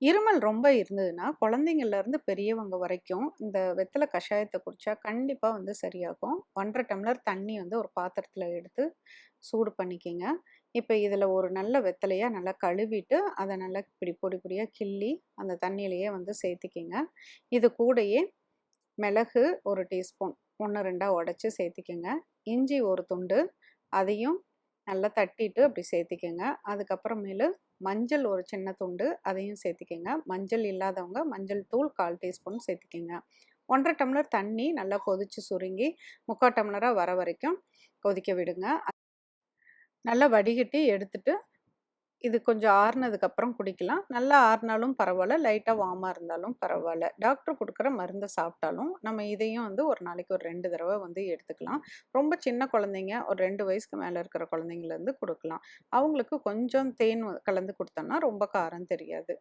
இருமல் ரொம்ப இருந்ததுன்னா, குழந்தைங்கள்லேருந்து பெரியவங்க வரைக்கும் இந்த வெத்தல கஷாயத்த குடிச்சா கண்டிப்பா வந்து சரியாகும். 1 1/2 டம்ளர் தண்ணி வந்து ஒரு பாத்திரத்தில எடுத்து சூடு பண்ணிக்கங்க. இப்ப இதில ஒரு நல்ல வெத்தலையா நல்லா கழுவிட்டு, அத நல்லா இப்பிடி பொடி பொடியா கிள்ளி, அந்த தண்ணியிலேயே வந்து சேர்த்துக்கிங்க. இது கூடயே மிளகு 1 டீஸ்பூன் 1, 2ஆ உடைச்சு சேர்த்திக்கங்க. இஞ்சி 1 துண்டு, அதையும் நல்லா தட்டிட்டு அப்படி சேர்த்திக்கங்க. அதுக்கப்புறமேலு மஞ்சள் ஒரு சின்ன துண்டு, அதையும் சேர்த்திக்கங்க. மஞ்சள் இல்லாதவங்க மஞ்சள் தூள் 1/4 டீஸ்பூன் சேர்த்திக்கங்க. 1 1/2 டம்ளர் தண்ணி நல்லா கொதிச்சு சுருங்கி 3/4 டம்ளரா வர வரைக்கும் கொதிக்க விடுங்க. நல்லா வடிகட்டி எடுத்துட்டு, இது கொஞ்சம் ஆறுனதுக்கப்புறம் குடிக்கலாம். நல்லா ஆறுனாலும் பரவால்ல, லைட்டா வார்மா இருந்தாலும் பரவால்ல. டாக்டர் குடுக்குற மருந்த சாப்பிட்டாலும், நம்ம இதையும் வந்து ஒரு நாளைக்கு ஒரு 2 தடவ வந்து எடுத்துக்கலாம். ரொம்ப சின்ன குழந்தைங்க, ஒரு 2 வயசுக்கு மேல இருக்கிற குழந்தைங்கலேருந்து குடுக்கலாம். அவங்களுக்கு கொஞ்சம் தேன் கலந்து குடுத்தோம்னா, ரொம்ப காரம் தெரியாது.